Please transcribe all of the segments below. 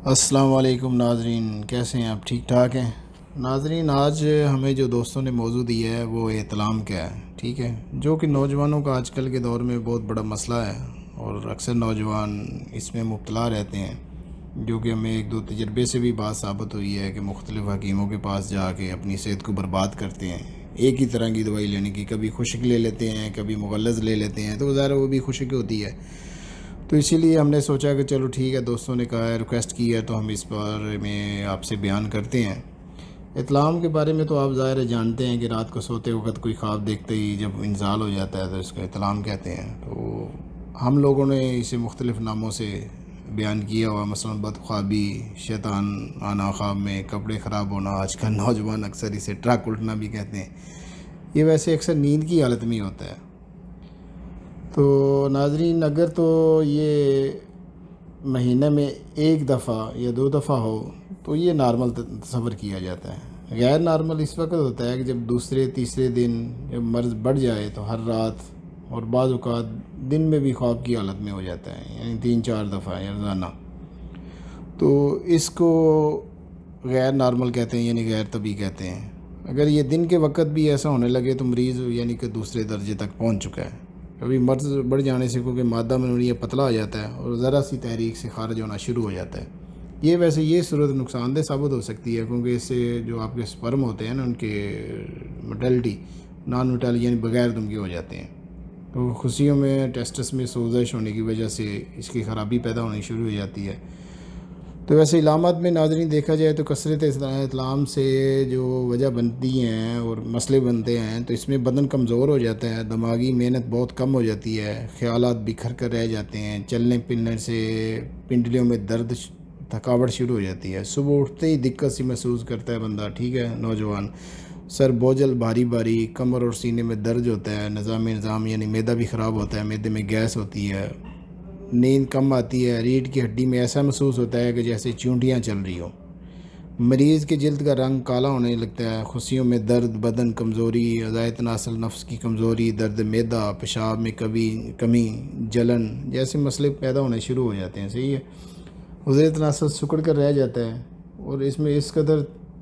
السلام علیکم ناظرین، کیسے ہیں آپ؟ ٹھیک ٹھاک ہیں ناظرین؟ آج ہمیں جو دوستوں نے موضوع دیا ہے وہ احتلام کا ہے، ٹھیک ہے، جو کہ نوجوانوں کا آج کل کے دور میں بہت بڑا مسئلہ ہے اور اکثر نوجوان اس میں مبتلا رہتے ہیں، جو کہ ہمیں ایک دو تجربے سے بھی بات ثابت ہوئی ہے کہ مختلف حکیموں کے پاس جا کے اپنی صحت کو برباد کرتے ہیں ایک ہی طرح کی دوائی لینے کی، کبھی خشک لے لیتے ہیں، کبھی مغلظ لے لیتے ہیں، تو ظاہر وہ بھی خشک ہوتی ہے۔ تو اسی لیے ہم نے سوچا کہ چلو ٹھیک ہے، دوستوں نے کہا ہے، ریکویسٹ کی ہے، تو ہم اس بارے میں آپ سے بیان کرتے ہیں۔ اطلام کے بارے میں تو آپ ظاہر جانتے ہیں کہ رات کو سوتے وقت کوئی خواب دیکھتے ہی جب انزال ہو جاتا ہے تو اس کو اطلام کہتے ہیں۔ تو ہم لوگوں نے اسے مختلف ناموں سے بیان کیا ہوا، مثلا بدخوابی، شیطان آنا خواب میں، کپڑے خراب ہونا، آج کل نوجوان اکثر اسے ٹرک الٹنا بھی کہتے ہیں۔ یہ ویسے اکثر نیند کی حالت میں ہوتا ہے۔ تو ناظرین، اگر تو یہ مہینہ میں ایک دفعہ یا دو دفعہ ہو تو یہ نارمل تصور کیا جاتا ہے۔ غیر نارمل اس وقت ہوتا ہے کہ جب دوسرے تیسرے دن جب مرض بڑھ جائے تو ہر رات اور بعض اوقات دن میں بھی خواب کی حالت میں ہو جاتا ہے، یعنی 3-4 دفعہ یا روزانہ۔ تو اس کو غیر نارمل کہتے ہیں، یعنی غیر طبی کہتے ہیں۔ اگر یہ دن کے وقت بھی ایسا ہونے لگے تو مریض یعنی کہ دوسرے درجے تک پہنچ چکا ہے۔ کبھی مرض بڑھ جانے سے کیونکہ مادہ منویہ پتلا ہو جاتا ہے اور ذرا سی تحریک سے خارج ہونا شروع ہو جاتا ہے۔ یہ صورت نقصان دہ ثابت ہو سکتی ہے، کیونکہ اس سے جو آپ کے سپرم ہوتے ہیں نا، ان کے موٹیلٹی نان موٹیل یعنی بغیر دم کے ہو جاتے ہیں۔ تو خصیوں میں ٹیسٹس میں سوزش ہونے کی وجہ سے اس کی خرابی پیدا ہونی شروع ہو جاتی ہے۔ تو ویسے علامات میں ناظرین دیکھا جائے تو کثرت اطلام سے جو وجہ بنتی ہیں اور مسئلے بنتے ہیں، تو اس میں بدن کمزور ہو جاتا ہے، دماغی محنت بہت کم ہو جاتی ہے، خیالات بکھر کر رہ جاتے ہیں، چلنے پھرنے سے پنڈلیوں میں درد، تھکاوٹ شروع ہو جاتی ہے، صبح اٹھتے ہی دقت سی محسوس کرتا ہے بندہ، ٹھیک ہے، نوجوان، سر بوجھل بھاری بھاری، کمر اور سینے میں درد ہوتا ہے، نظام یعنی معدہ بھی خراب ہوتا ہے، معدے میں گیس ہوتی ہے، نیند کم آتی ہے، ریڑھ کی ہڈی میں ایسا محسوس ہوتا ہے کہ جیسے چونٹیاں چل رہی ہوں، مریض کے جلد کا رنگ کالا ہونے لگتا ہے، خصیوں میں درد، بدن کمزوری، اعضائے تناسل نفس کی کمزوری، درد معدہ، پیشاب میں کمی، جلن جیسے مسئلے پیدا ہونے شروع ہو جاتے ہیں، صحیح ہے۔ اعضائے تناسل سکڑ کر رہ جاتا ہے اور اس میں اس قدر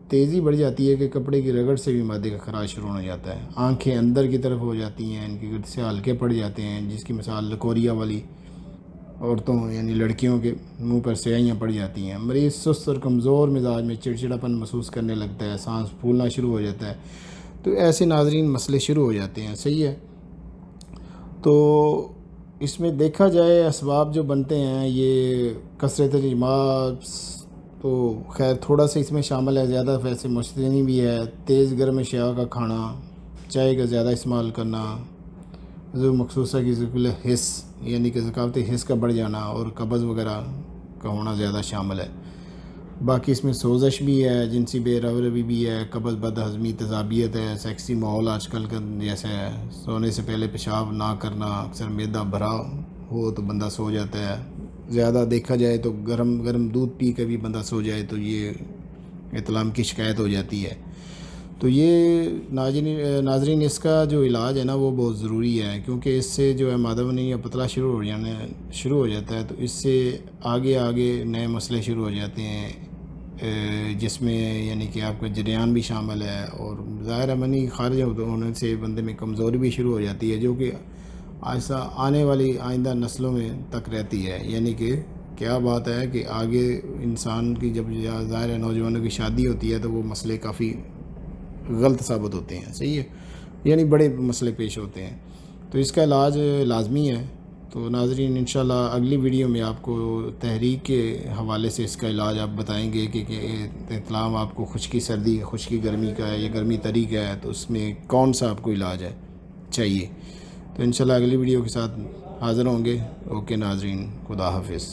تیزی بڑھ جاتی ہے کہ کپڑے کی رگڑ سے بھی مادے کا خراج شروع ہو جاتا ہے، آنکھیں اندر کی طرف ہو جاتی ہیں، ان کے گرد سے ہلکے پڑ جاتے ہیں، جس کی مثال لکوریا والی عورتوں یعنی لڑکیوں کے منہ پر سیاہیاں پڑ جاتی ہیں، مریض سست اور کمزور مزاج میں چڑچڑاپن محسوس کرنے لگتا ہے، سانس پھولنا شروع ہو جاتا ہے۔ تو ایسے ناظرین مسئلے شروع ہو جاتے ہیں، صحیح ہے۔ تو اس میں دیکھا جائے اسباب جو بنتے ہیں، یہ کثرت اجماع تو خیر تھوڑا سا اس میں شامل ہے، زیادہ ویسے مشترینی بھی ہے، تیز گرم اشیاء کا کھانا، چائے کا زیادہ استعمال کرنا، جو مخصوصہ کی ذکر حس یعنی کہ ذکاوت حس کا بڑھ جانا اور قبض وغیرہ کا ہونا زیادہ شامل ہے۔ باقی اس میں سوزش بھی ہے، جنسی بے روی بھی ہے، قبض، بد ہضمی، تیزابیت ہے، سیکسی ماحول آج کل کا جیسا ہے، سونے سے پہلے پیشاب نہ کرنا، اکثر معدہ بھرا ہو تو بندہ سو جاتا ہے، زیادہ دیکھا جائے تو گرم دودھ پی کے بھی بندہ سو جائے تو یہ اطلام کی شکایت ہو جاتی ہے۔ تو یہ ناظرین اس کا جو علاج ہے نا وہ بہت ضروری ہے، کیونکہ اس سے جو ہے مادہ منویہ پتلا شروع ہو جاتا ہے، تو اس سے آگے نئے مسئلے شروع ہو جاتے ہیں، جس میں یعنی کہ آپ کا جریان بھی شامل ہے، اور ظاہر منی خارج ہونے سے بندے میں کمزوری بھی شروع ہو جاتی ہے، جو کہ ایسا آنے والی آئندہ نسلوں میں تک رہتی ہے۔ یعنی کہ کیا بات ہے کہ آگے انسان کی جب ظاہر نوجوانوں کی شادی ہوتی ہے تو وہ مسئلے کافی غلط ثابت ہوتے ہیں، صحیح ہے، یعنی بڑے مسئلے پیش ہوتے ہیں، تو اس کا علاج لازمی ہے۔ تو ناظرین انشاءاللہ اگلی ویڈیو میں آپ کو تحریک کے حوالے سے اس کا علاج آپ بتائیں گے کہ اطلام آپ کو خشکی سردی، خشکی گرمی کا ہے یا گرمی تری کا ہے، تو اس میں کون سا آپ کو علاج ہے چاہیے۔ تو انشاءاللہ اگلی ویڈیو کے ساتھ حاضر ہوں گے۔ اوکے ناظرین، خدا حافظ۔